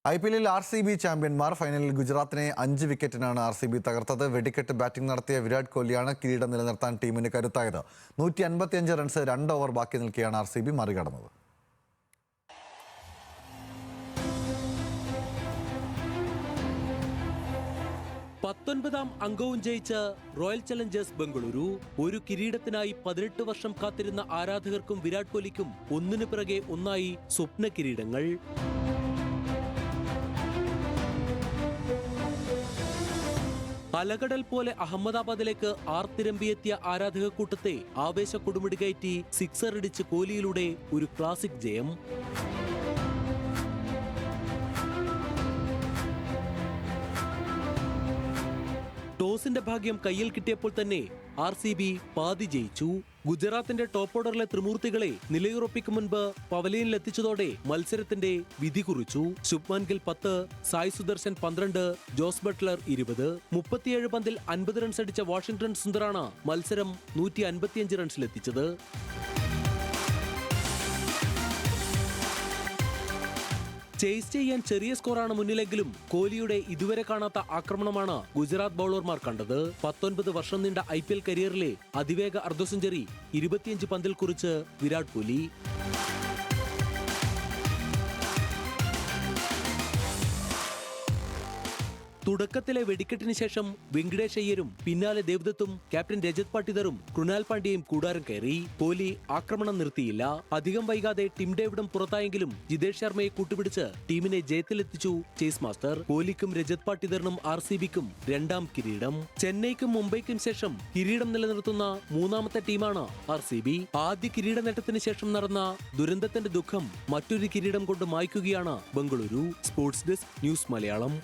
IPL RCB ചാമ്പ്യന്മാർ. ഫൈനലിൽ ഗുജറാത്തിനെ 5 വിക്കറ്റിനാണ് RCB തകർത്തത്. വെടിക്കെട്ട് ബാറ്റിംഗ് നടത്തിയ വിരാട് കോഹ്ലിയാണ് കിരീടം നിലനിർത്താൻ ടീമിന് കരുത്തായത്. 155 റൺസ് 2 ഓവർ ബാക്കി നിൽക്കെയാണ് RCB മറികടന്നത്. പത്തൊൻപതാം അംഗവും ജയിച്ച് റോയൽ ചലഞ്ചേഴ്സ് ബംഗളൂരു ഒരു കിരീടത്തിനായി 18 വർഷം കാത്തിരുന്ന ആരാധകർക്കും വിരാട് കോഹ്ലിക്കും ഒന്നിനു പിറകെ ഒന്നായി സ്വപ്ന കിരീടങ്ങൾ. അലകടൽ പോലെ അഹമ്മദാബാദിലേക്ക് ആർത്തിരമ്പിയെത്തിയ ആരാധക കൂട്ടത്തെ ആവേശ കൊടുമുടി കയറ്റി സിക്സർ അടിച്ച് കോഹ്ലിയിലൂടെ ഒരു ക്ലാസിക് ജയം. ടോസിന്റെ ഭാഗ്യം കയ്യിൽ കിട്ടിയപ്പോൾ തന്നെ RCB പാതി ജയിച്ചു. ഗുജറാത്തിന്റെ ടോപ്പ് ഓർഡറിലെ ത്രിമൂർത്തികളെ നിലയുറപ്പിക്കും മുൻപ് പവലിയനിലെത്തിച്ചതോടെ മത്സരത്തിന്റെ വിധി കുറിച്ചു. Shubman Gill 10, Sai Sudharsan 12, Jos Buttler 20. 37 പന്തിൽ 50 റൺസ് അടിച്ച വാഷിംഗ്ടൺ സുന്ദറാണ് മത്സരം 155 റൺസിലെത്തിച്ചത്. ചേസ് ചെയ്യാൻ ചെറിയ സ്കോറാണ് മുന്നിലെങ്കിലും കോഹ്ലിയുടെ ഇതുവരെ കാണാത്ത ആക്രമണമാണ് ഗുജറാത്ത് ബൗളർമാർ കണ്ടത്. 19 വർഷം നീണ്ട IPL കരിയറിലെ അതിവേഗ അർദ്ധ സെഞ്ചുറി 25 പന്തിൽ കുറിച്ച് വിരാട് കോഹ്ലി. തുടക്കത്തിലെ വെടിക്കെട്ടിന് ശേഷം വെങ്കടേഷ് അയ്യരും പിന്നാലെ ദേവ്ദത്തും ക്യാപ്റ്റൻ രജത് പാട്ടിദറും കൃണാൽ പാണ്ഡ്യയും കൂടാരം കയറി. കോഹ്ലി ആക്രമണം നിർത്തിയില്ല. അധികം വൈകാതെ ടിം ഡേവിഡും പുറത്തായെങ്കിലും ജിതേഷ് ശർമ്മയെ കൂട്ടുപിടിച്ച് ടീമിനെ ജയത്തിലെത്തിച്ചു ചേസ് മാസ്റ്റർ. കോഹ്ലിക്കും രജത് പാട്ടിദറിനും RCBക്കും 2ാം കിരീടം. ചെന്നൈക്കും മുംബൈക്കും ശേഷം കിരീടം നിലനിർത്തുന്ന 3ാമത്തെ ടീമാണ് RCB. ആദ്യ കിരീട നേട്ടത്തിന് ശേഷം നടന്ന ദുരന്തത്തിന്റെ ദുഃഖം മറ്റൊരു കിരീടം കൊണ്ട് മായ്ക്കുകയാണ് Bengaluru. Sports desk, news Malayalam.